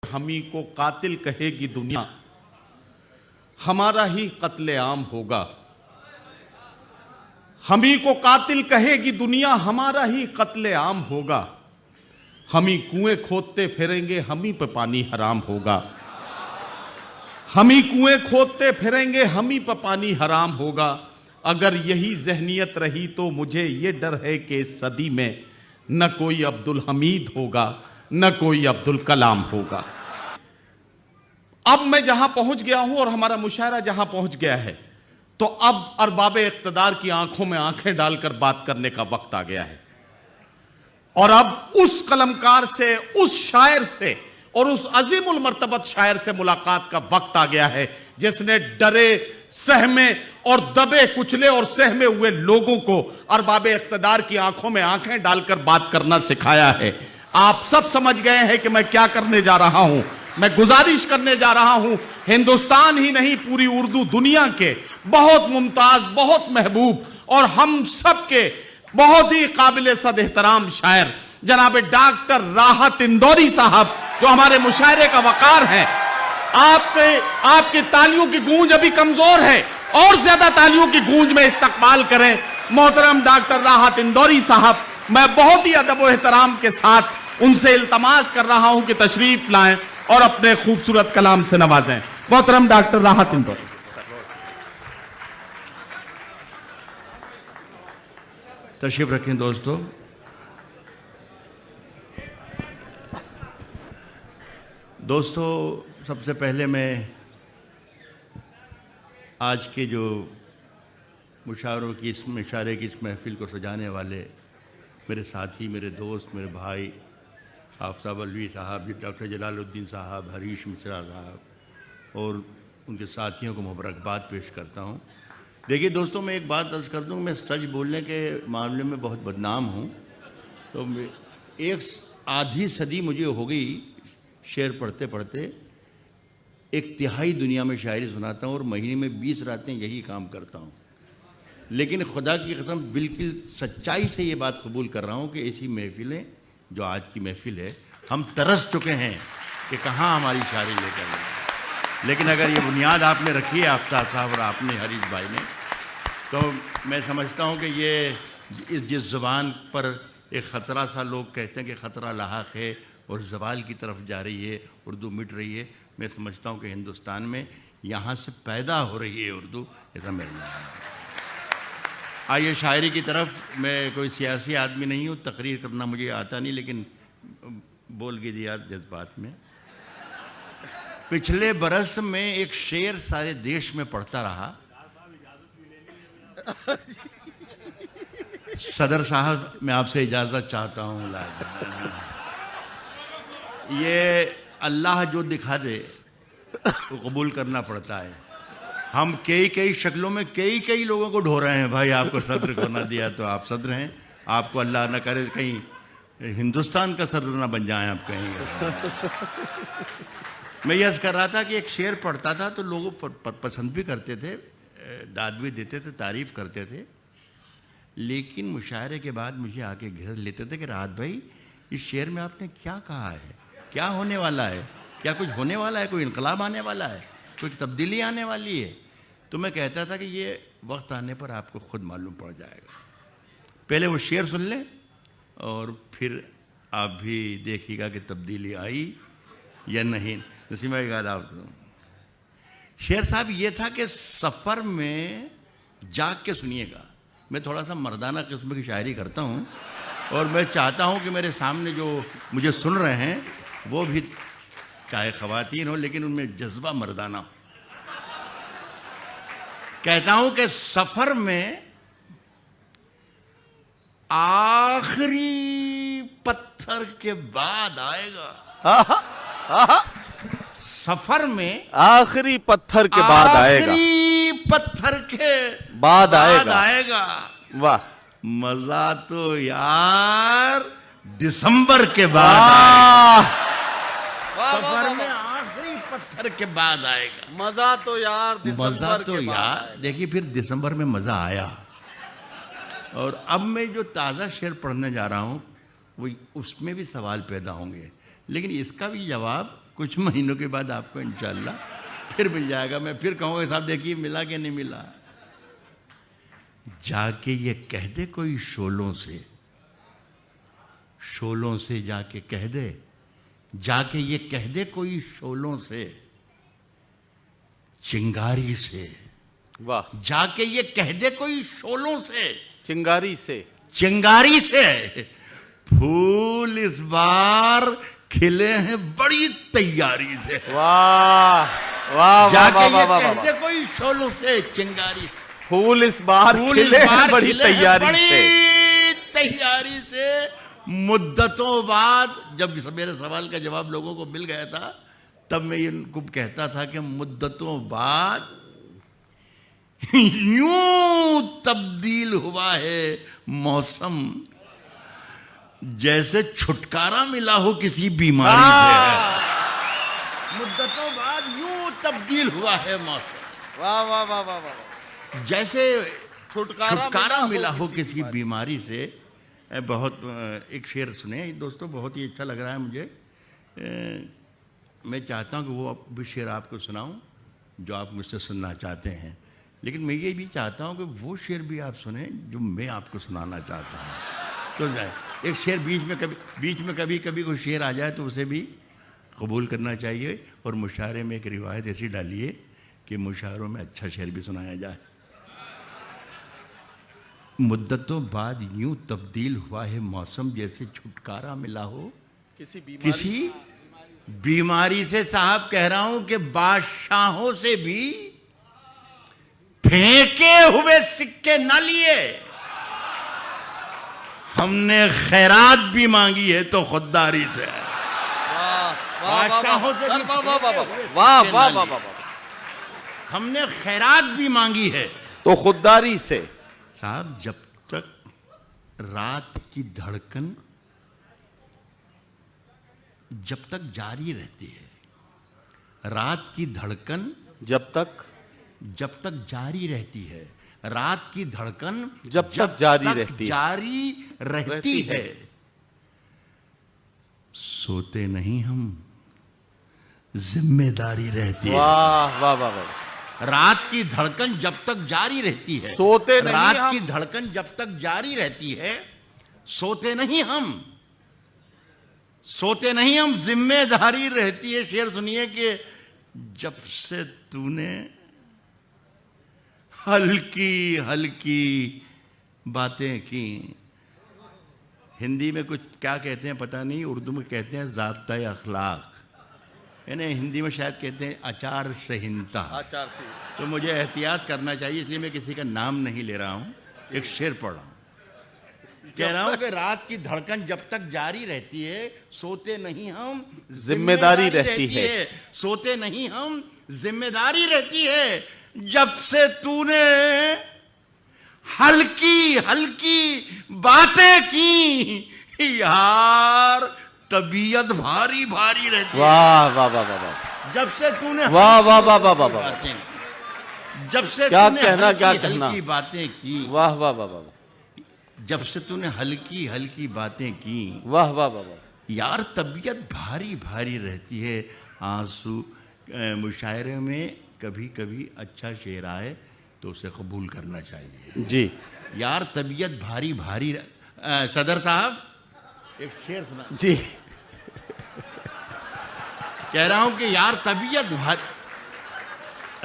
हमी को कातिल कहेगी दुनिया, हमारा ही कत्लेआम होगा। हमी को कातिल कहेगी दुनिया, हमारा ही कत्लेआम होगा। हमी कुएं खोदते फिरेंगे, हमी पे पानी हराम होगा। हमी कुएं खोदते फिरेंगे, हमी पे पानी हराम होगा। अगर यही जहनियत रही तो मुझे ये डर है कि इस सदी में न कोई अब्दुल हमीद होगा, न कोई अब्दुल कलाम होगा। अब मैं जहां पहुंच गया हूं और हमारा मुशायरा जहां पहुंच गया है, तो अब अरबाब इख्तिदार की आंखों में आंखें डालकर बात करने का वक्त आ गया है। और अब उस कलमकार से, उस शायर से और उस अजीमुल मर्तबत शायर से मुलाकात का वक्त आ गया है, जिसने डरे, सहमे और दबे कुचले और सहमे हुए लोगों को अरबाब इख्तिदार की आंखों में आंखें डालकर बात करना सिखाया है। आप सब समझ गए हैं कि मैं क्या करने जा रहा हूं। मैं गुजारिश करने जा रहा हूं, हिंदुस्तान ही नहीं पूरी उर्दू दुनिया के बहुत मुमताज, बहुत महबूब और हम सब के बहुत ही काबिल सद एहतराम शायर जनाब डॉक्टर राहत इंदौरी साहब, जो हमारे मुशायरे का वकार है। आपकी तालियों की गूंज अभी कमजोर है, और ज्यादा तालियों की गूंज में इस्तकबाल करें मोहतरम डॉक्टर राहत इंदौरी साहब। मैं बहुत ही अदब और एहतराम के साथ उनसे इल्तमास कर रहा हूं कि तशरीफ लाएं और अपने खूबसूरत कलाम से नवाजें। मोहतरम डॉक्टर राहत इंदौरी। तशरीफ रखें दोस्तों। सबसे पहले मैं आज के जो मुशायरों की इस महफिल को सजाने वाले मेरे साथी, मेरे दोस्त, मेरे भाई आफ्ताब अलवी साहब, डॉक्टर जलालुद्दीन साहब, हरीश मिश्रा साहब और उनके साथियों को मुबारकबाद पेश करता हूँ। देखिए दोस्तों, मैं एक बात अर्ज़ कर दूँ, मैं सच बोलने के मामले में बहुत बदनाम हूँ। तो एक आधी सदी मुझे हो गई शेर पढ़ते पढ़ते, एक तिहाई दुनिया में शायरी सुनाता हूँ और महीने में 20 रातें यही काम करता हूँ। लेकिन खुदा की कसम बिल्कुल सच्चाई से ये बात कबूल कर रहा हूँ कि ऐसी महफिलें जो आज की महफिल है, हम तरस चुके हैं कि कहाँ हमारी शायरी लेकर गए। लेकिन अगर ये बुनियाद आपने रखी है आफ्ताब साहब और आपने हरीश भाई ने, तो मैं समझता हूँ कि ये जिस ज़ुबान पर एक ख़तरा सा, लोग कहते हैं कि ख़तरा लाहक है और ज़वाल की तरफ जा रही है, उर्दू मिट रही है, मैं समझता हूँ कि हिंदुस्तान में यहाँ से पैदा हो रही है उर्दू, ऐसा मेरा मानना है। आइए शायरी की तरफ। मैं कोई सियासी आदमी नहीं हूँ, तकरीर करना मुझे आता नहीं, लेकिन बोल के दिया जज्बात में। पिछले बरस में एक शेर सारे देश में पढ़ता रहा। सदर साहब, मैं आपसे इजाज़त चाहता हूँ। ये अल्लाह जो दिखा दे तो कबूल करना पड़ता है। हम कई शक्लों में कई लोगों को ढो रहे हैं। भाई आपको सदर को ना दिया तो आप सदर हैं, आपको अल्लाह ना करे कहीं हिंदुस्तान का सदर ना बन जाए आप कहेंगे। मैं यह कर रहा था कि एक शेर पढ़ता था तो लोग पसंद भी करते थे, दाद भी देते थे, तारीफ करते थे। लेकिन मुशायरे के बाद मुझे आके घेर लेते थे कि राहत भाई, इस शेर में आपने क्या कहा है, क्या होने वाला है, क्या कुछ होने वाला है, कोई इनकलाब आने वाला है, कुछ तब्दीली आने वाली है। तो मैं कहता था कि ये वक्त आने पर आपको खुद मालूम पड़ जाएगा। पहले वो शेर सुन लें और फिर आप भी देखिएगा कि तब्दीली आई या नहीं। नसीमा एक आप शेर साहब ये था कि सफ़र में जाग के सुनिएगा। मैं थोड़ा सा मर्दाना किस्म की शायरी करता हूँ और मैं चाहता हूँ कि मेरे सामने जो मुझे सुन रहे हैं वो भी चाहे ख़वातीन हो, लेकिन उनमें जज्बा मर्दाना हो। कहता हूँ कि सफ़र में आखिरी पत्थर के बाद आएगा। सफर में आखिरी पत्थर के बाद आएगा, आखिरी पत्थर के बाद आएगा। वाह, मजा तो यार दिसंबर के बाद आएगा। सफर में आखिरी पत्थर के बाद आएगा। मजा तो यार दिसंबर के बाद। देखिए फिर दिसंबर में मजा आया। और अब मैं जो ताज़ा शेर पढ़ने जा रहा हूँ वो उसमें भी सवाल पैदा होंगे, लेकिन इसका भी जवाब कुछ महीनों के बाद आपको इंशाल्लाह फिर मिल जाएगा। मैं फिर कहूँगा साहब देखिए मिला कि नहीं मिला। जाके ये कह दे कोई शोलों से जाके कह दे, जाके ये कह दे कोई शोलों से, चिंगारी से। वाह। जाके ये कह दे कोई शोलों से, चिंगारी से फूल इस बार खिले हैं बड़ी तैयारी से। वाह वाह जाके वाह ये वाह कह वाह दे कोई शोलों से, चिंगारी। फूल इस बार फूल इस खिले हैं बार बड़ी खिले हैं तैयारी बड़ी से। तैयारी से। मुद्दतों बाद जब मेरे सवाल का जवाब लोगों को मिल गया था, तब मैं इनको कहता था कि मुद्दतों बाद यूं तब्दील हुआ है मौसम, जैसे छुटकारा मिला हो किसी बीमारी से। मुद्दतों बाद यूं तब्दील हुआ है मौसम, वाह वाह वाह वाह वाह। जैसे छुटकारा मिला हो किसी बीमारी से। बहुत एक शेर सुने दोस्तों, बहुत ही अच्छा लग रहा है मुझे। मैं चाहता हूँ कि वो भी शेर आपको सुनाऊं जो आप मुझसे सुनना चाहते हैं, लेकिन मैं ये भी चाहता हूँ कि वो शेर भी आप सुने जो मैं आपको सुनाना चाहता हूँ। तो एक शेर बीच में कभी कोई शेर आ जाए तो उसे भी कबूल करना चाहिए, और मुशायरे में एक रिवायत ऐसी डालिए कि मुशायरों में अच्छा शेर भी सुनाया जाए। मुद्दतों बाद यूं तब्दील हुआ है मौसम, जैसे छुटकारा मिला हो किसी बीमारी से। साहब कह रहा हूं कि बादशाहों से भी फेंके हुए सिक्के न लिए, हमने खैरात भी मांगी है तो खुददारी से। बादशाहों से भी वाह वाह वाह वाह। हमने खैरात भी मांगी है तो खुददारी से। साहब जब तक रात की धड़कन जब तक जारी रहती है, रात की धड़कन जब तक जारी रहती है, रात की धड़कन जब तक जारी रहती है, सोते नहीं हम, जिम्मेदारी रहती है। वाह वाह वाह वाह। रात की धड़कन जब तक जारी रहती है, सोते नहीं रात हम। की धड़कन जब तक जारी रहती है, सोते नहीं हम, जिम्मेदारी रहती है। शेर सुनिए कि जब से तूने हल्की हल्की बातें की। हिंदी में कुछ क्या कहते हैं पता नहीं, उर्दू में कहते हैं ज़ाब्ता अखलाक, यानी हिंदी में शायद कहते हैं आचार संहिता। तो मुझे एहतियात करना चाहिए, इसलिए मैं किसी का नाम नहीं ले रहा हूँ, एक शेर पढ़ रहा हूँ। कह रहा हूँ कि रात की धड़कन जब तक जारी रहती है, सोते नहीं हम, जिम्मेदारी रहती है। सोते नहीं हम, जिम्मेदारी रहती है। जब से तूने हल्की हल्की बातें की यार, तबीयत भारी भारी रहती है। वाह वाह वाह वाह वाह। जब से तूने वाह वाह वाह वाह वाह वाह। जब से क्या तूने कहना, क्या हल्की कहना। हल्की बातें की, वाह वाह वाह वाह। जब से तूने हल्की हल्की बातें की वाह वाह वाह वाह। यार, तबीयत भारी भारी रहती है। आंसू मुशायरे में कभी कभी अच्छा शेर आए तो उसे कबूल करना चाहिए जी। यार, तबीयत भारी भारी सदर साहब एक शेर सुना जी। कह रहा हूं कि यार तबीयत भारी।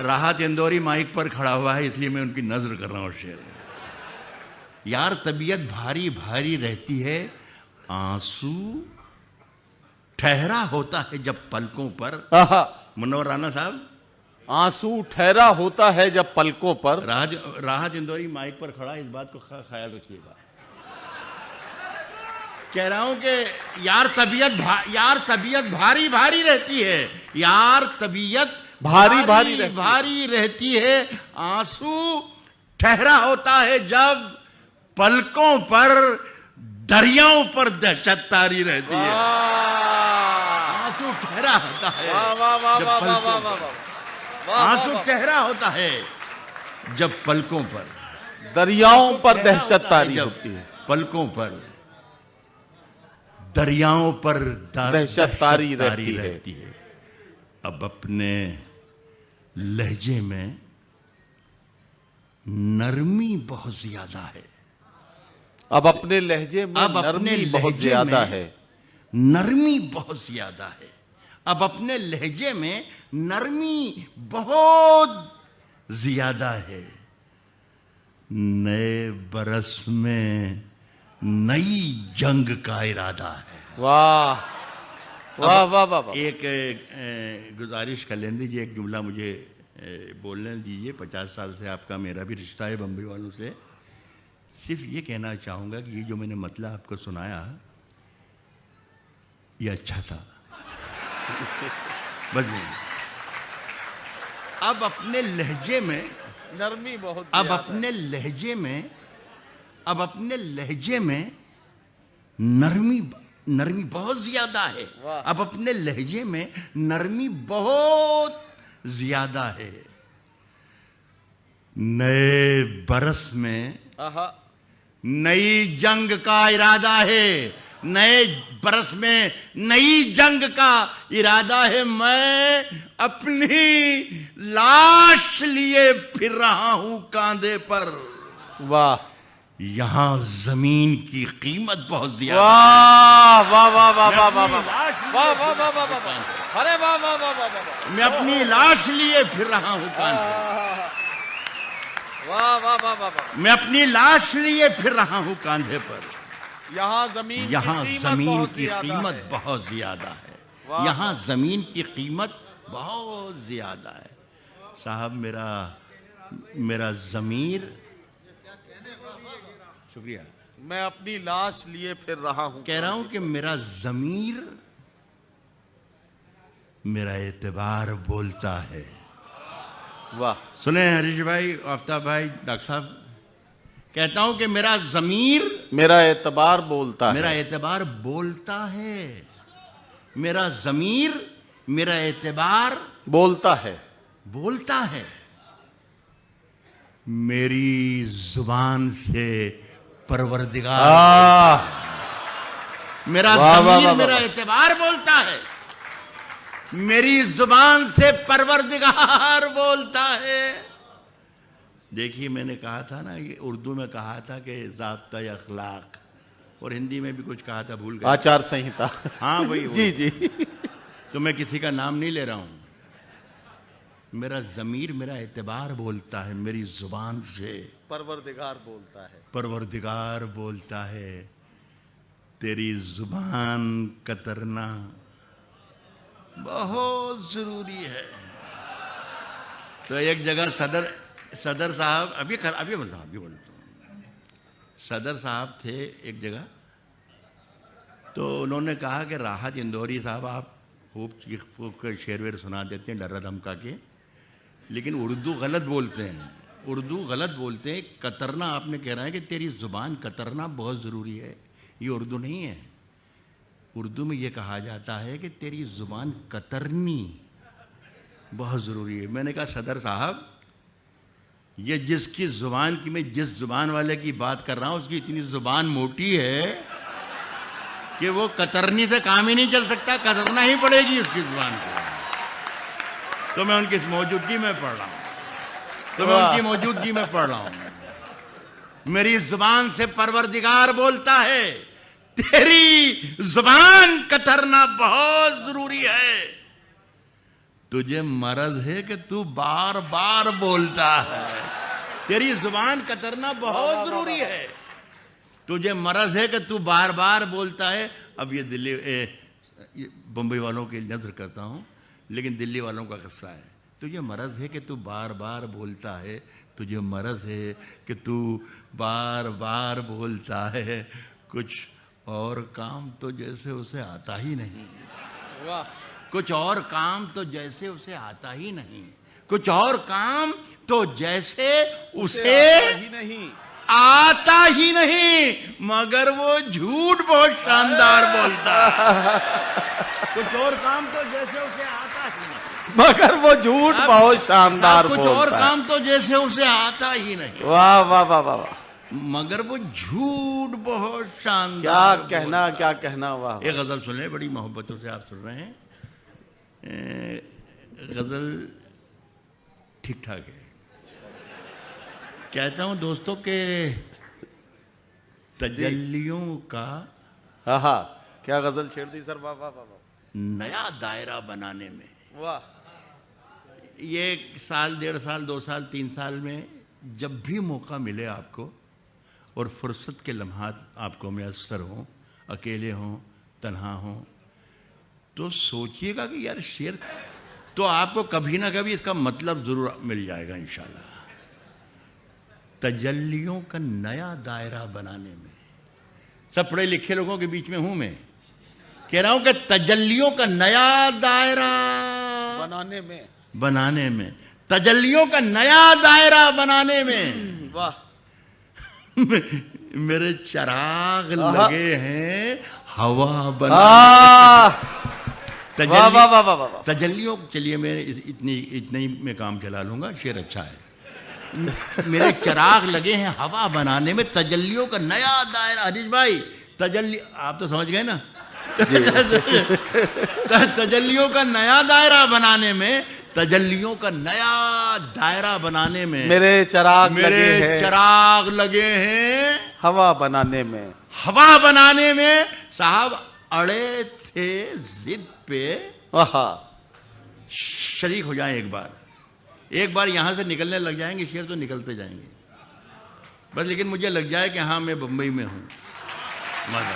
राहत इंदौरी माइक पर खड़ा हुआ है इसलिए मैं उनकी नजर कर रहा हूं शेर। यार, तबीयत भारी भारी रहती है, आंसू ठहरा होता है जब पलकों पर। मुनव्वर राना साहब, आंसू ठहरा होता है जब पलकों पर। राहत इंदौरी माइक पर खड़ा, इस बात को ख्याल रखिएगा। कह रहा हूं कि यार तबीयत भारी भारी रहती है, यार तबीयत भारी रहती है, आंसू ठहरा होता है जब पलकों पर, दरियाओं पर दहशत तारी रहती है। आंसू ठहरा होता है आंसू ठहरा होता है जब पलकों पर, दरियाओं पर दहशत तारी होती है। पलकों पर, दरियाओं पर दहशत तारी रहती है। अब अपने लहजे में नरमी बहुत ज्यादा है। अब अपने लहजे में अब अपने नरमी बहुत लहजे ज्यादा में है। नरमी बहुत ज्यादा है। अब अपने लहजे में नरमी बहुत ज्यादा है। नए बरस में नई जंग का इरादा है। वाह वाह वाह वाह वाह। एक गुजारिश कलेंदी जी, एक जुमला मुझे बोलने दीजिए। 50 साल से आपका मेरा भी रिश्ता है बम्बई वालों से। सिर्फ ये कहना चाहूँगा कि ये जो मैंने मतलब आपको सुनाया ये अच्छा था। बस नहीं। अब अपने लहजे में नरमी बहुत अब ज्यादा अपने लहजे में अब अपने लहजे में नरमी बहुत ज्यादा है। वाह। अब अपने लहजे में नरमी बहुत ज्यादा है। नए बरस में आहा। नई जंग का इरादा है। नए बरस में नई जंग का इरादा है। मैं अपनी लाश लिए फिर रहा हूं कांधे पर। वाह यहां जमीन की कीमत बहुत ज्यादा। वाह वाह वाह वाह वाह वाह वाह वाह वाह वाह वाह वाह। अरे वाह वाह वाह वाह वाह। मैं अपनी लाश लिए फिर रहा हूं कांधे पर। वाह वाह वाह वाह वाह। मैं अपनी लाश लिए फिर रहा हूं कांधे पर। यहाँ जमीन की कीमत बहुत ज्यादा है। वाह। यहाँ जमीन की कीमत बहुत ज्यादा है। साहब मेरा जमीर, शुक्रिया। मैं अपनी लाश लिए फिर रहा हूं। कह रहा हूं कि मेरा जमीर, मेरा एतबार बोलता है। वाह। सुने हरीश भाई, आफ्ताब भाई, डॉक्टर साहब, कहता हूं कि मेरा जमीर, मेरा एतबार बोलता है। मेरा एतबार बोलता है। मेरा जमीर, मेरा एतबार बोलता है। बोलता है। मेरी जुबान से परवरदिगार, मेरा वाह, वाह, जमीर, वाह, मेरा वाह। एतबार बोलता है। मेरी जुबान से परवरदिगार बोलता है। देखिए, मैंने कहा था ना, ये उर्दू में कहा था कि ज़ाब्ता अखलाक, और हिंदी में भी कुछ कहा था, भूल गया। आचार संहिता। हाँ वही जी जी। तो मैं किसी का नाम नहीं ले रहा हूं। मेरा जमीर, मेरा एतबार बोलता है। मेरी जुबान से परवरदिगार बोलता है। परवरदिगार बोलता है। तेरी जुबान कतरना बहुत जरूरी है। तो एक जगह सदर साहब, अभी बोलता हूँ, सदर साहब थे एक जगह, तो उन्होंने कहा कि राहत इंदौरी साहब, आप खूब चीख फूक कर शेर वेर सुना देते हैं डरा धमका के, लेकिन उर्दू गलत बोलते हैं। उर्दू गलत बोलते हैं। कतरना आपने कह रहा है कि तेरी ज़ुबान कतरना बहुत ज़रूरी है। ये उर्दू नहीं है। उर्दू में ये कहा जाता है कि तेरी ज़ुबान कतरनी बहुत ज़रूरी है। मैंने कहा सदर साहब, ये जिसकी ज़ुबान की, मैं जिस ज़ुबान वाले की बात कर रहा हूँ, उसकी इतनी ज़ुबान मोटी है कि वो कतरनी से काम ही नहीं चल सकता, कतरना ही पड़ेगी उसकी ज़ुबान को। तो मैं उनकी मौजूदगी में पढ़ रहा हूँ। मेरी ज़ुबान से परवरदिगार बोलता है, तेरी ज़ुबान कतरना बहुत ज़रूरी है। तुझे मर्ज़ है कि तू बार बार बोलता है। तेरी ज़ुबान कतरना बहुत ज़रूरी है। तुझे मर्ज़ है कि तू बार बार बोलता है। अब ये बम्बई वालों की नज़र करता हूँ, लेकिन दिल्ली वालों का किस्सा है। तुझे मर्ज़ है कि तू बार बार बोलता है। तुझे मर्ज़ है कि तू बार बार बोलता है। कुछ और काम तो जैसे उसे आता ही नहीं। वाह। कुछ और काम तो जैसे उसे आता ही नहीं। कुछ और काम तो जैसे उसे ही नहीं आता ही नहीं, मगर वो झूठ बहुत शानदार बोलता है। कुछ और काम तो जैसे उसे आता ही नहीं, मगर वो झूठ बहुत शानदार कुछ बोलता और है। काम तो जैसे उसे आता ही नहीं, वाह वाह वाह वाह वाह। मगर वो झूठ बहुत शानदार। क्या कहना। वाह। एक गजल सुन ले, बड़ी मोहब्बतों से आप सुन रहे हैं। गजल ठीक ठाक है। कहता हूं दोस्तों के तजल्लियों का हाँ, क्या गजल छेड़ दी सर, वाह वाह वाह वाह, नया दायरा बनाने में वाह। ये 1 साल, 1.5 साल, 2 साल, 3 साल में जब भी मौका मिले आपको और फुर्सत के लम्हात आपको मैसर हों, अकेले हों, तन्हा हों, तो सोचिएगा कि यार शेर, तो आपको कभी ना कभी इसका मतलब ज़रूर मिल जाएगा इंशाल्लाह। तजल्लियों का नया दायरा बनाने में, सब पढ़े लिखे लोगों के बीच में हूं मैं, कह रहा हूं कि तजल्लियों का नया दायरा बनाने में, तजल्लियों का नया दायरा बनाने में, वाह। मेरे चिराग लगे हैं हवा वाह तजल्ली, वाह वाह वाह वाह। तजल्लियों, चलिए मैं इतने ही में काम चला लूंगा, शेर अच्छा है। मेरे चिराग लगे हैं हवा बनाने में, तजल्लियों का नया दायरा। हरीश भाई, तजल्ली आप तो समझ गए ना? तजल्लियों का नया दायरा बनाने में, तजल्लियों का नया दायरा बनाने में मेरे चिराग लगे हैं हवा बनाने में, हवा बनाने में। साहब अड़े थे जिद पे, वाह। शरीक हो जाएं एक बार यहां से निकलने लग जाएंगे, शेर तो निकलते जाएंगे बस, लेकिन मुझे लग जाए कि हाँ मैं बंबई में हूं। मजा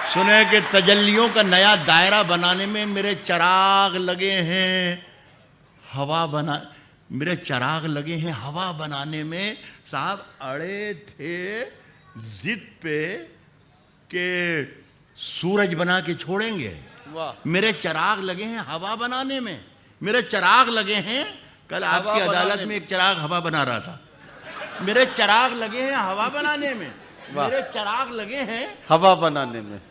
सुने कि तजल्लियों का नया दायरा बनाने में मेरे चिराग लगे हैं हवा बनाने में। साहब अड़े थे जिद पे के सूरज बना के छोड़ेंगे, वाह। मेरे चिराग लगे हैं हवा बनाने में, मेरे चिराग लगे हैं। कल आपकी अदालत में एक चिराग हवा बना रहा था, मेरे चिराग लगे हैं हवा बनाने में, मेरे चिराग लगे हैं हवा बनाने में।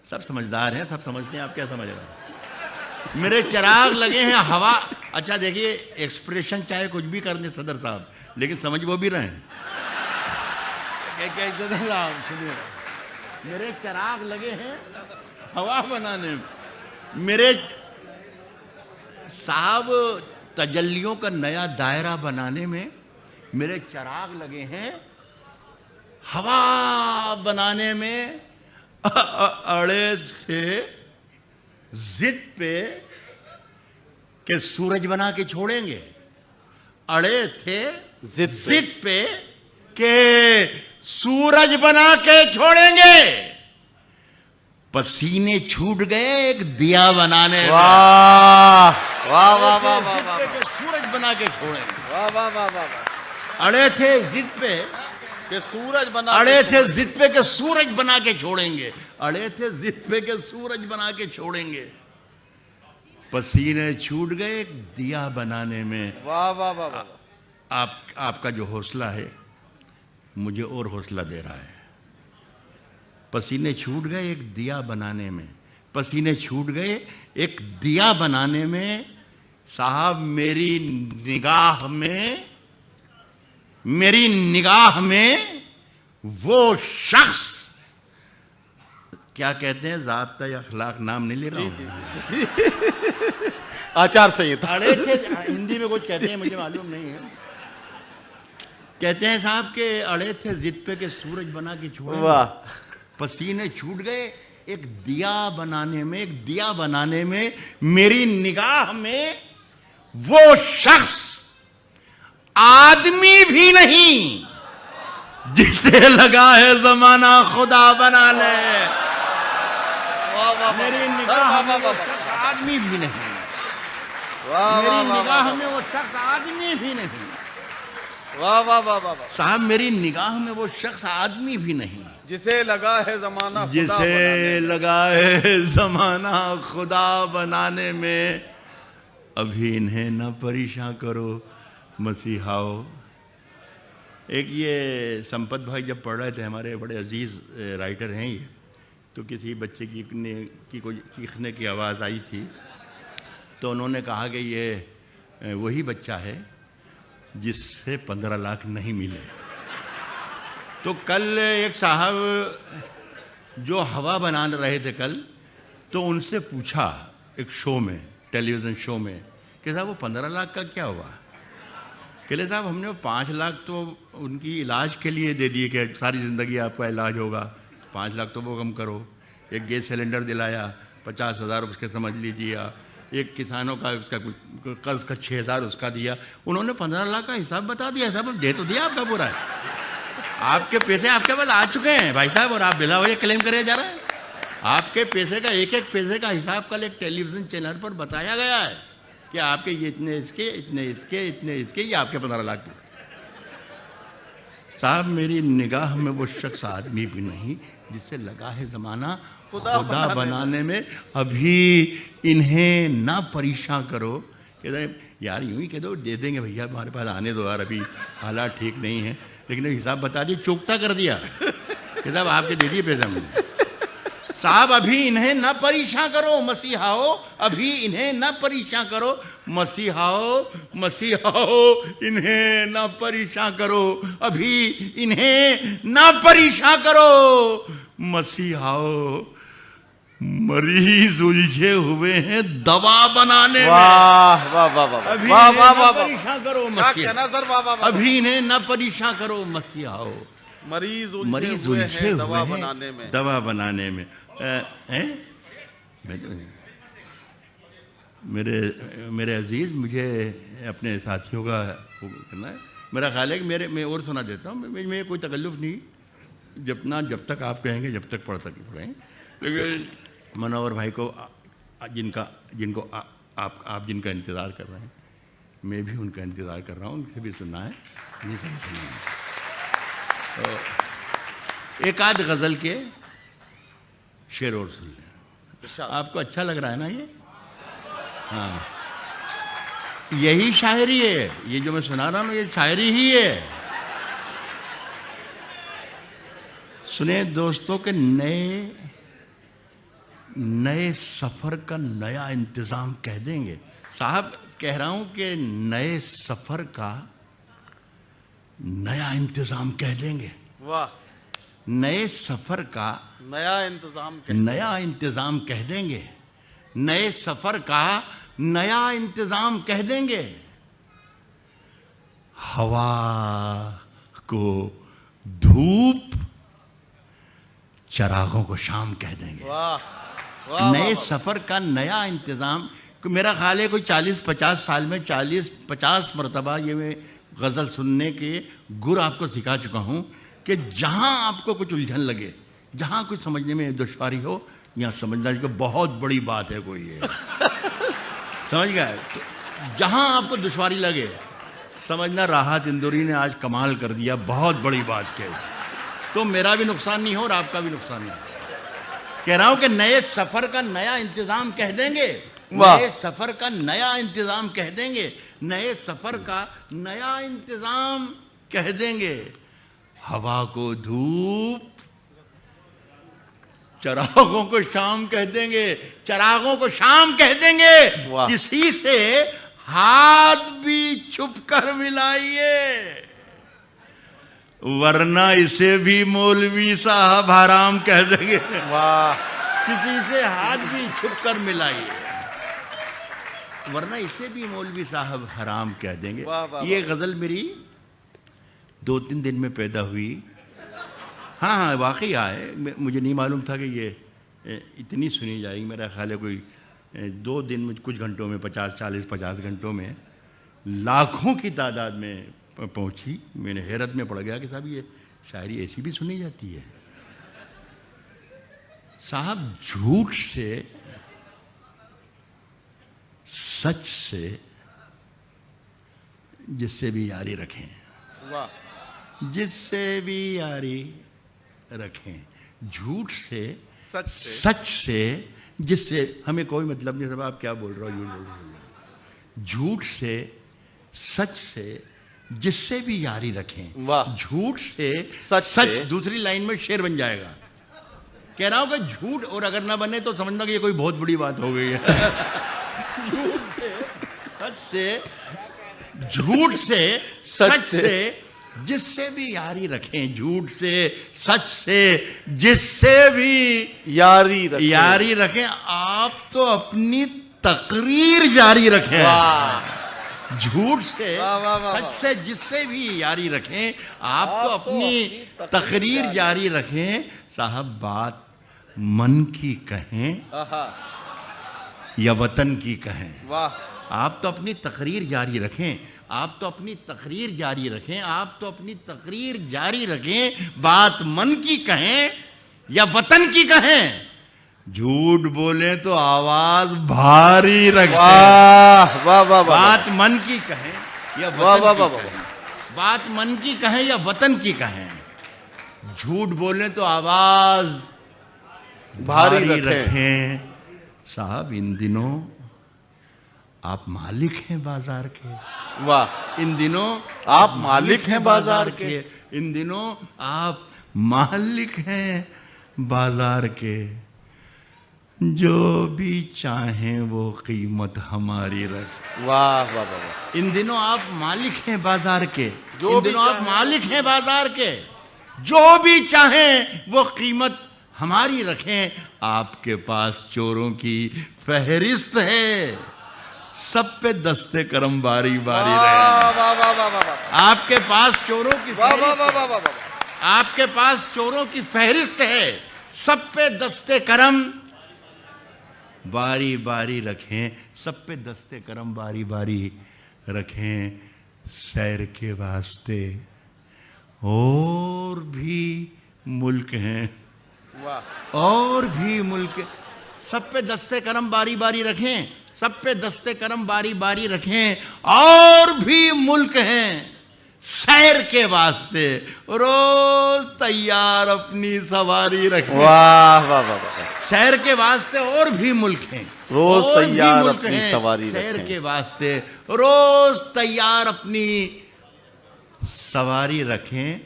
सब समझदार हैं, सब समझते हैं, आप क्या समझ रहे हैं? मेरे चिराग लगे हैं हवा। अच्छा देखिए, एक्सप्रेशन चाहे कुछ भी कर दे सदर साहब, लेकिन समझ वो भी रहे हैं। सुनिए, मेरे चिराग लगे हैं हवा बनाने में, मेरे साहब तजल्लियों का नया दायरा बनाने में मेरे चिराग लगे हैं हवा बनाने में। अड़े थे जिद पे कि सूरज बना के छोड़ेंगे, अड़े थे जिद पे कि सूरज बना के छोड़ेंगे। पसीने छूट गए एक दिया बनाने में, वाह वाह वाह वाह वाह, सूरज बना के छोड़ेंगे। वाह वाह वाह वाह। अड़े थे जिद पे कि सूरज बना, अड़े थे जिद पे के सूरज बना के छोड़ेंगे, अड़े थे जिद पे के सूरज बना के छोड़ेंगे। पसीने छूट गए एक दिया बनाने में। वाह वाह वाह वाह। आपका जो हौसला है मुझे और हौसला दे रहा है। पसीने छूट गए एक दिया बनाने में, पसीने छूट गए एक दिया बनाने में। साहब मेरी निगाह में वो शख्स, क्या कहते हैं, ज़ाब्ता या अखलाक, नाम नहीं ले रहा हूं, आचार संहिता। अड़े थे, हिंदी में कुछ कहते हैं मुझे मालूम नहीं है, कहते हैं साहब के अड़े थे जिद पे के सूरज बना के छोड़े। वाह। पसीने छूट गए एक दिया बनाने में, मेरी निगाह में वो शख्स आदमी भी नहीं जिसे लगा है जमाना खुदा बना ले। मेरी निगाह में वो शख्स आदमी भी नहीं, मेरी निगाह में वो शख्स आदमी भी नहीं। वाह वाह वाह वाह। साहब मेरी निगाह में वो शख्स आदमी भी नहीं जिसे लगा है जमाना, जिसे लगा है जमाना खुदा बनाने में। अभी इन्हें न परेशान करो मसीहाओ। एक ये संपत भाई जब पढ़ रहे थे, हमारे बड़े अजीज राइटर हैं ये, तो किसी बच्चे की कोई चीखने की आवाज़ आई थी, तो उन्होंने कहा कि ये वही बच्चा है जिससे 15 लाख नहीं मिले। तो कल एक साहब जो हवा बना रहे थे कल, तो उनसे पूछा एक शो में टेलीविज़न शो में कि साहब वो 15 लाख का क्या हुआ? कहले साहब हमने वो 5 लाख तो उनकी इलाज के लिए दे दिए कि सारी ज़िंदगी आपका इलाज होगा, 5 लाख तो वो कम करो। एक गैस सिलेंडर दिलाया, 50,000 उसके समझ लीजिए। एक किसानों का उसका कर्ज का 6,000 उसका दिया। उन्होंने 15 लाख का हिसाब बता दिया। साहब दे तो दिया आपका पूरा है, आपके पैसे आपके पास आ चुके हैं भाई साहब, और आप बिला वजह क्लेम करे जा रहे हैं। आपके पैसे का एक एक पैसे का हिसाब कल एक टेलीविज़न चैनल पर बताया गया है कि आपके ये इतने इसके, इतने इसके, इतने इसके, ये आपके 15 लाख। साहब मेरी निगाह में वो शख्स आदमी भी नहीं जिससे लगा है ज़माना खुदा बनाने में। अभी इन्हें ना परेशान करो। कहते यार यूं ही कह दो दे देंगे भैया, हमारे पास आने दो यार, अभी हालात ठीक नहीं है। लेकिन हिसाब बता दिए, चुकता कर दिया कि साहब आपके दे दिए पैसे हमने। साहब अभी इन्हें ना परेशान करो मसीहाओ, अभी इन्हें ना परेशान करो मसीहाओ, मसीहाओ इन्हें ना परेशान करो, अभी इन्हें ना परेशान करो मसीहाओ। मरीज उलझे हुए हैं दवा बनाने में। वाह वाह वाह वाह अभी वाह इन्हें वाह ना वाह परेशान करो क्या कहना सर, वाह वाह वाह। अभी इन्हें ना परेशान करो मसीहाओ। मरीज मरीज हुए उलझे हैं हुए दवा हैं बनाने में। दवा बनाने में। हैं? मेरे अजीज, मुझे अपने साथियों का वो करना है। मेरा ख्याल है कि मैं और सुना देता हूँ, मैं कोई तकल्लुफ़ नहीं, जब तक आप कहेंगे जब तक पढ़ें। लेकिन मनोहर भाई को जिनको आप जिनका इंतज़ार कर रहे हैं, मैं भी उनका इंतज़ार कर रहा हूँ, उनसे भी सुनना है, नहीं सुनना है। तो एक आध गज़ल के शेर और सुन लें। आपको अच्छा लग रहा है ना ये? हाँ, यही शायरी है, ये जो मैं सुना रहा हूँ ये शायरी ही है। सुने दोस्तों के नए सफ़र का नया इंतज़ाम कह देंगे। साहब कह रहा हूँ कि नए सफ़र का नया इंतज़ाम कह देंगे। वाह, नए सफ़र का नया इंतजाम नया इंतज़ाम कह देंगे। नए सफ़र का नया इंतज़ाम कह देंगे। हवा को धूप, चरागों को शाम कह देंगे। वाह वाह। नए सफ़र का नया इंतज़ाम। मेरा ख्याल है कोई 40-50 साल में 40-50 मरतबा ये मैं गज़ल सुनने के गुर आपको सिखा चुका हूँ कि जहाँ आपको कुछ उलझन लगे, जहाँ कुछ समझने में दुश्वारी हो, यहाँ समझना कि बहुत बड़ी बात है कोई ये समझ गए। तो जहाँ आपको दुश्वारी लगे समझना राहत इंदौरी ने आज कमाल कर दिया, बहुत बड़ी बात कही। तो मेरा भी नुकसान नहीं हो और आपका भी नुकसान नहीं हो। कह रहा हूं कि नए सफर का नया इंतजाम कह देंगे। नए सफर का नया इंतजाम कह देंगे। नए सफर का नया इंतजाम कह देंगे। हवा को धूप, चरागों को शाम कह देंगे। चरागों को शाम कह देंगे। किसी से हाथ भी छुप कर मिलाइए, वरना इसे भी मौलवी साहब हराम कह देंगे। वाह। किसी से हाथ भी छुप कर मिलाइए, वरना इसे भी मौलवी साहब हराम कह देंगे। ये गज़ल मेरी 2-3 दिन में पैदा हुई। हाँ, वाकई आए, मुझे नहीं मालूम था कि ये इतनी सुनी जाएगी। मेरा ख्याल है कोई 2 दिन में, कुछ घंटों में 50 घंटों में लाखों की तादाद में पहुंची। मैंने हैरत में पड़ गया कि साहब ये शायरी ऐसी भी सुनी जाती है। साहब झूठ से, सच से जिससे भी यारी रखें, जिससे भी यारी रखें। झूठ से, सच से जिससे हमें कोई मतलब नहीं। साहब आप क्या बोल रहे हो, झूठ बोल रहे हो। झूठ से, सच से जिससे भी यारी रखें। झूठ से सच दूसरी लाइन में शेर बन जाएगा। कह रहा हूं कि झूठ, और अगर ना बने तो समझना कि ये कोई बहुत बड़ी बात हो गई है। झूठ से, सच से, झूठ से, सच से जिससे भी यारी रखें। झूठ से, सच से जिससे भी यारी रखें। आप तो अपनी तकरीर जारी रखें। वाह झूठ से, वाह, वाह, वाह, सच से, जिससे भी जारी रखें, आप तो अपनी तकरीर जारी रखें। साहब बात मन की कहें आहा, या वतन की कहें, वाह आप तो अपनी तकरीर जारी रखें, आप तो अपनी तकरीर जारी रखें, आप तो अपनी तकरीर जारी रखें। बात मन की कहें या वतन की कहें, झूठ बोले तो आवाज भारी रखें। वाह वाह वाह वाह बात मन की कहें या वाह, वतन वाह, की वाह, वाह। कहें, बात मन की कहें या वतन की कहें, झूठ बोले तो आवाज भारी भारी रखें। रखें। साहब इन दिनों आप मालिक हैं बाजार के, वाह इन दिनों आप मालिक हैं बाजार के। इन दिनों आप मालिक हैं बाजार के। जो भी चाहें वो कीमत हमारी रख। वाह वाह वाह इन दिनों आप मालिक हैं बाजार के, जो इन भी दिनों आप चाहें। मालिक हैं बाजार के। जो भी चाहें वो कीमत हमारी रखें। आपके पास चोरों की फहरिस्त है, सब पे दस्ते करम बारी बारी रहे। वाह वाह वाह वाह वाह आपके पास चोरों की वाह वाह फहरिस्त वाह वाह वाह वाह आपके पास चोरों की फहरिस्त है, सब पे दस्ते करम बारी बारी रखें, सब पे दस्ते करम बारी बारी रखें। सैर के वास्ते और भी मुल्क हैं, वाह और भी मुल्क, सब पे दस्ते करम बारी बारी रखें, सब पे दस्ते करम बारी बारी रखें। और भी मुल्क हैं सैर के वास्ते, रोज तैयार अपनी सवारी रखें। वाह वाह वाह वाह सैर के वास्ते और भी मुल्क हैं, रोज और भी तैयार मुल्क अपनी हैं, सवारी सैर रखें। के वास्ते रोज तैयार अपनी सवारी रखें।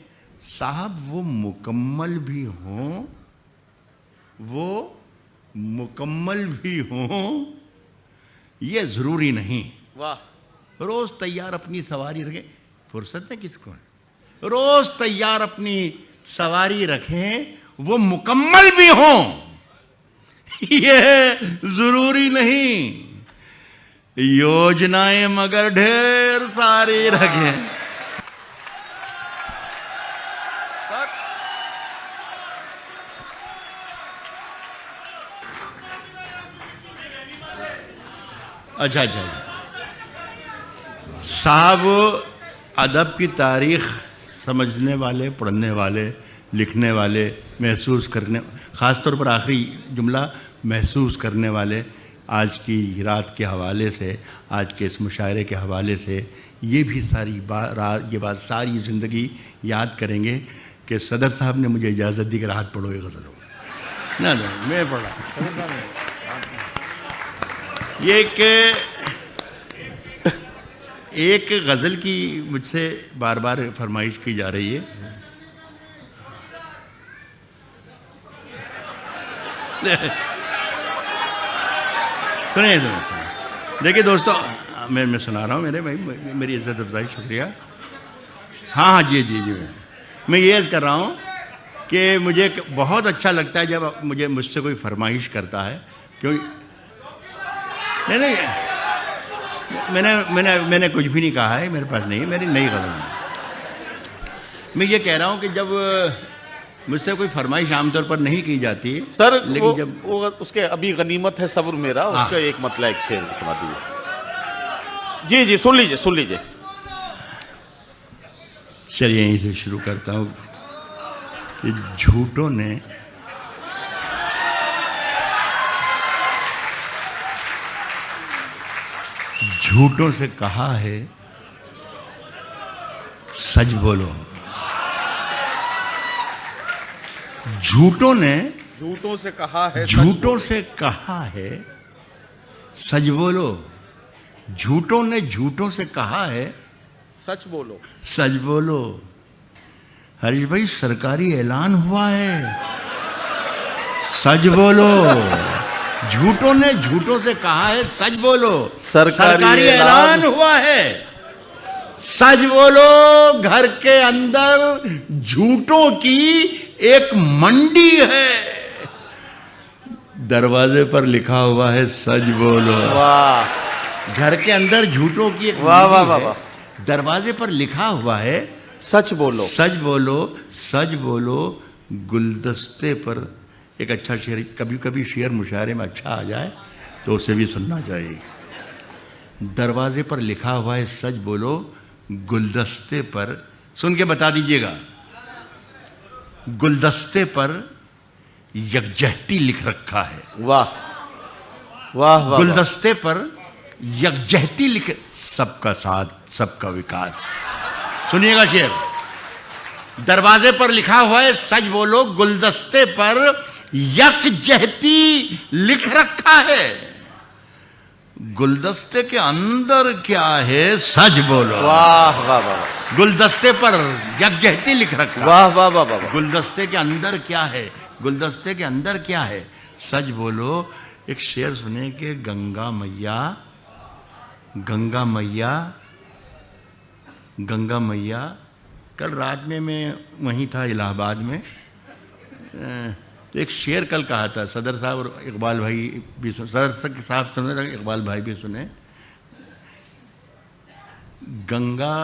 साहब वो मुकम्मल भी हों, वो मुकम्मल भी हों, ये जरूरी नहीं। वाह रोज तैयार अपनी सवारी रखें, फुर्सत है किसको? रोज तैयार अपनी सवारी रखें, वो मुकम्मल भी हों, ये जरूरी नहीं। योजनाएं मगर ढेर सारी रखें। अच्छा अच्छा साहब, अदब की तारीख समझने वाले, पढ़ने वाले, लिखने वाले, महसूस करने, ख़ास तौर पर आखिरी जुमला महसूस करने वाले, आज की रात के हवाले से, आज के इस मुशायरे के हवाले से ये भी सारी ये बात सारी ज़िंदगी याद करेंगे कि सदर साहब ने मुझे इजाज़त दी कि राहत पढ़ो ये गज़ल हो। ना मैं पढ़ा। ये एक गज़ल की मुझसे बार बार फरमाइश की जा रही है। सुनिए देखिए दोस्तों, मैं सुना रहा हूँ, मेरे भाई मेरी इज्जत अफजाई, शुक्रिया। हाँ हाँ जी जी जी, मैं ये अर्ज़ कर रहा हूँ कि मुझे बहुत अच्छा लगता है जब मुझसे कोई फरमाइश करता है, क्योंकि नहीं मैंने कुछ भी नहीं कहा है, मेरे पास नहीं है, मेरी नई गज़ल है। मैं ये कह रहा हूँ कि जब मुझसे कोई फरमाइश आमतौर पर नहीं की जाती सर, लेकिन जब वो उसके अभी गनीमत है सब्र मेरा, उसका एक मतलब एक शेर सुना दीजिए। जी जी सुन लीजिए। चलिए यहीं से शुरू करता हूँ कि झूठों ने झूठों से कहा है सच बोलो। झूठों ने झूठों से कहा है झूठों से कहा है सच बोलो। झूठों ने झूठों से कहा है सच बोलो। सच बोलो। हरीश भाई सरकारी ऐलान हुआ है, सच बोलो। झूठों ने झूठों से कहा है सच बोलो। सरकारी ऐलान हुआ है, सच बोलो। घर के अंदर झूठों की एक मंडी है। दरवाजे पर लिखा हुआ है सच बोलो। वाह घर के अंदर झूठों की एक वाह वाह नीति वाह है। वाह। दरवाजे पर लिखा हुआ है सच बोलो। सच बोलो, सच बोलो। गुलदस्ते पर एक अच्छा शेर, कभी कभी शेर मुशायरे में अच्छा आ जाए तो उसे भी सुनना चाहिए। दरवाजे पर लिखा हुआ है सच बोलो, गुलदस्ते पर, सुन के बता दीजिएगा, गुलदस्ते पर यकजहती लिख रखा है। वाह वाह वाह। गुलदस्ते पर यकजहती लिख, सबका साथ सबका विकास। सुनिएगा शेर, दरवाजे पर लिखा हुआ है सच बोलो, गुलदस्ते पर यकजहती लिख रखा है। गुलदस्ते के अंदर क्या है सच बोलो। वाह वाह वाह। गुलदस्ते पर यकजहती लिख रखा है। वाह वाह वाह वाह। गुलदस्ते के अंदर क्या है, गुलदस्ते के अंदर क्या है सच बोलो। एक शेर सुने कि गंगा मैया, गंगा मैया, गंगा मैया। कल रात में मैं वहीं था इलाहाबाद में, तो एक शेर कल कहा था, सदर साहब और इकबाल भाई भी सुने, सदर साहब सुने, इकबाल भाई भी सुने। गंगा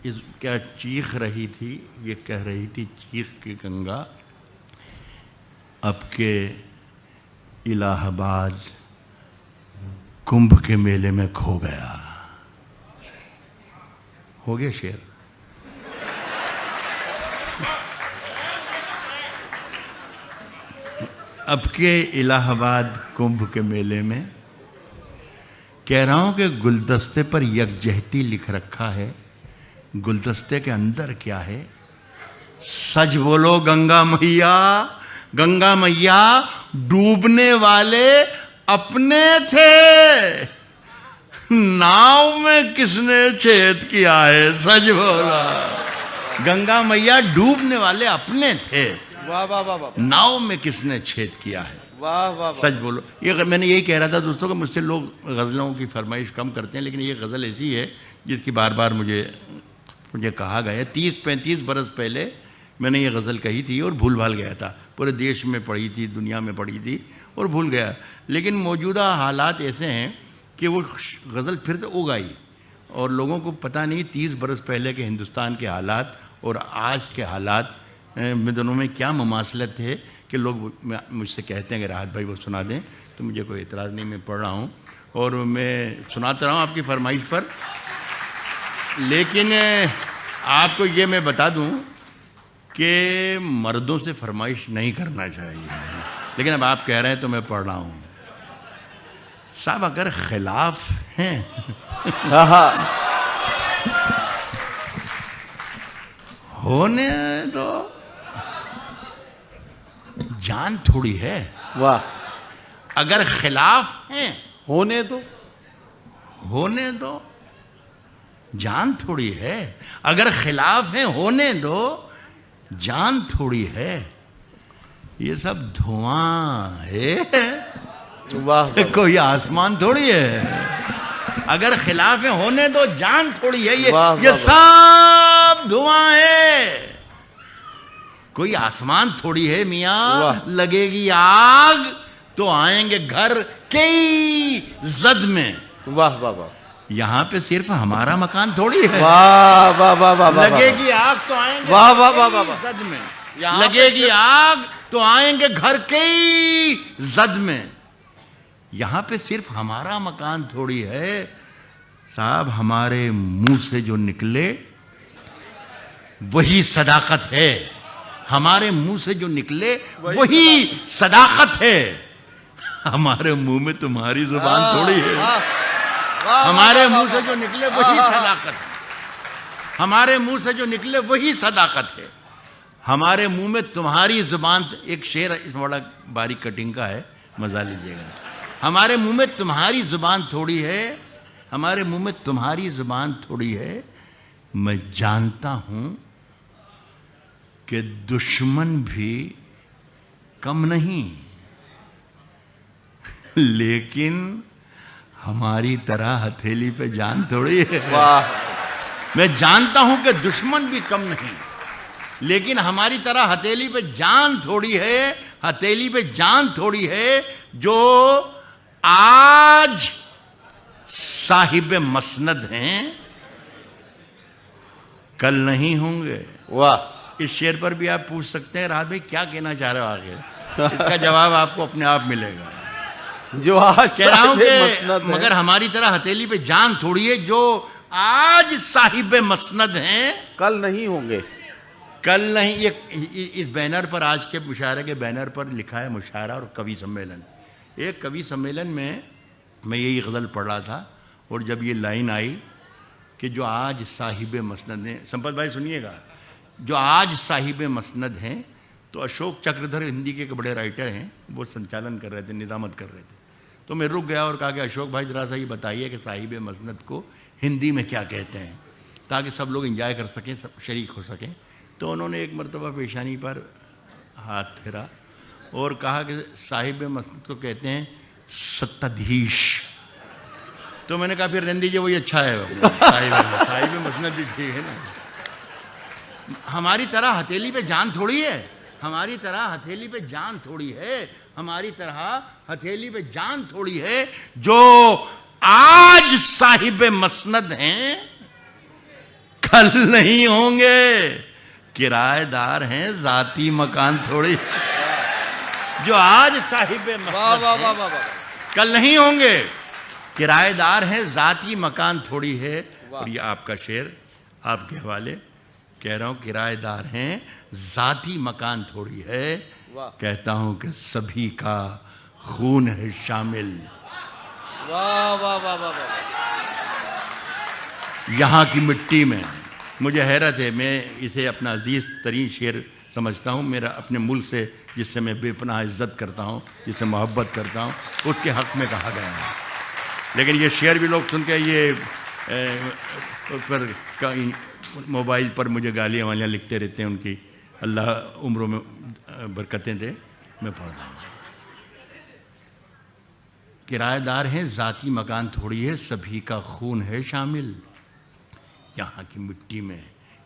इस क्या चीख रही थी, ये कह रही थी चीख के गंगा, अब के इलाहाबाद कुंभ के मेले में खो गया। हो गया शेर। अब के इलाहाबाद कुंभ के मेले में, कह रहा हूं कि गुलदस्ते पर यकजहती लिख रखा है। गुलदस्ते के अंदर क्या है सच बोलो। गंगा मैया, गंगा मैया, डूबने वाले अपने थे, नाव में किसने छेद किया है सच बोला। गंगा मैया, डूबने वाले अपने थे, वाह वाह वाह वाह। नाव में किसने छेद किया है वाह वाह। सच बोलो। ये मैंने यही कह रहा था दोस्तों कि मुझसे लोग गज़लों की फरमाइश कम करते हैं, लेकिन ये गज़ल ऐसी है जिसकी बार बार मुझे कहा गया। 30-35 बरस पहले मैंने ये गज़ल कही थी और भूल भाल गया था। पूरे देश में पढ़ी थी, दुनिया में पढ़ी थी और भूल गया। लेकिन मौजूदा हालात ऐसे हैं कि वो गज़ल फिर तो उग आई और लोगों को पता नहीं 30 बरस पहले के हिंदुस्तान के हालात और आज के हालात में दोनों में क्या मुमासलत है कि लोग मुझसे कहते हैं कि राहत भाई वो सुना दें, तो मुझे कोई एतराज़ नहीं, मैं पढ़ रहा हूँ और मैं सुनाता रहा हूँ आपकी फरमाइश पर। लेकिन आपको ये मैं बता दूँ कि मर्दों से फरमाइश नहीं करना चाहिए, लेकिन अब आप कह रहे हैं तो मैं पढ़ रहा हूँ। साहब अगर खिलाफ हैं होने दो, जान थोड़ी है। वाह। अगर खिलाफ हैं होने दो, होने दो, जान थोड़ी है। अगर खिलाफ हैं होने दो, जान थोड़ी है। ये सब धुआं है, वाह। कोई आसमान थोड़ी है। अगर खिलाफ है होने दो, जान थोड़ी है। ये सब धुआं है, कोई आसमान थोड़ी है मियाँ। लगेगी आग तो आएंगे घर कई जद में। वाह वाह वाह। यहाँ पे सिर्फ हमारा मकान थोड़ी है। वाह वाह वाह वाह। लगेगी आग तो आएंगे वाह वाह वाह वाह जद में। लगेगी आग तो आएंगे घर कई जद में। यहाँ पे सिर्फ हमारा मकान थोड़ी है। साहब हमारे मुंह से जो निकले वही सदाकत है। हमारे मुंह से जो निकले वही सदाकत है। हमारे मुंह में तुम्हारी जुबान थोड़ी है। हमारे मुंह से जो निकले वही सदाकत है। हमारे मुंह से जो निकले वही सदाकत है। हमारे मुंह में तुम्हारी जुबान, एक शेर इसमें बड़ा बारीक कटिंग का है, मजा लीजिएगा। हमारे मुंह में तुम्हारी जुबान थोड़ी है, हमारे मुंह में तुम्हारी जुबान थोड़ी है। मैं जानता हूं कि दुश्मन भी कम नहीं, लेकिन हमारी तरह हथेली पे जान थोड़ी है। वाह। मैं जानता हूं कि दुश्मन भी कम नहीं, लेकिन हमारी तरह हथेली पे जान थोड़ी है। हथेली पे जान थोड़ी है जो आज साहिब मसनद हैं, कल नहीं होंगे। वाह, इस शेर पर भी आप पूछ सकते हैं राहत भाई क्या कहना चाह रहे हो आगे, इसका जवाब आपको अपने आप मिलेगा। जो आज कह रहा हूं साहिब मसनद कि है। मगर हमारी तरह हथेली पे जान थोड़ी है जो आज साहिब मसनद हैं, कल नहीं होंगे। कल नहीं। ये इस बैनर पर, आज के मुशायरे के बैनर पर लिखा है मुशायरा और कवि सम्मेलन। एक कवि सम्मेलन में मैं यही गज़ल पढ़ रहा था और जब ये लाइन आई कि जो आज साहिब मसनद हैं, संपत भाई सुनिएगा, जो आज साहिब मसनद हैं, तो अशोक चक्रधर हिंदी के एक बड़े राइटर हैं, वो संचालन कर रहे थे, निज़ामत कर रहे थे। तो मैं रुक गया और कहा कि अशोक भाई ज़रा सा ये बताइए कि साहिब मसनद को हिंदी में क्या कहते हैं, ताकि सब लोग एंजॉय कर सकें, सब शरीक हो सकें। तो उन्होंने एक मरतबा पेशानी पर हाथ फेरा और कहा कि साहिब मसनद को कहते हैं सत्ताधीश। तो मैंने कहा फिर रहने दीजिए, वही अच्छा है, साहिब मसनद भी ठीक है ना। हमारी तरह हथेली पे जान थोड़ी है, हमारी तरह हथेली पे जान थोड़ी है, हमारी तरह हथेली पे जान थोड़ी है जो आज साहिब मसनद हैं, कल नहीं होंगे। किराएदार हैं, जाती मकान थोड़ी, जो आज साहिब मसनद हैं, कल नहीं होंगे। किराएदार हैं, जाती मकान थोड़ी है। और ये आपका शेर आपके हवाले कह रहा हूं, किराएदार हैं, जाती मकान थोड़ी है। कहता हूं कि सभी का खून है शामिल। वाह वाह वाह वाह वाह। यहाँ की मिट्टी में मुझे हैरत है, मैं इसे अपना अजीज तरीन शेर समझता हूँ। मेरा अपने मुल्क से, जिससे मैं बेपनाह इज्जत करता हूँ, जिससे मोहब्बत करता हूँ, उसके हक़ में कहा गया है। लेकिन ये शेर भी लोग सुन के ये उस पर मोबाइल पर मुझे गालियाँ वालियाँ लिखते रहते हैं, उनकी अल्लाह उम्रों में बरकतें दे। मैं पढ़ रहा हूँ, किराएदार हैं, ज़ाती मकान थोड़ी है, सभी का खून है शामिल। यहाँ की मिट्टी में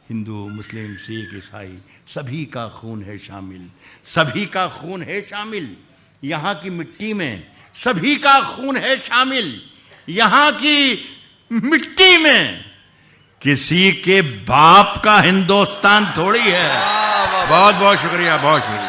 हिंदू, मुस्लिम, सिख, ईसाई, सभी का खून है शामिल, सभी का खून है शामिल। यहाँ की मिट्टी में सभी का खून है शामिल। यहाँ की मिट्टी में किसी के बाप का हिंदुस्तान थोड़ी है। बहुत बहुत शुक्रिया, बहुत शुक्रिया।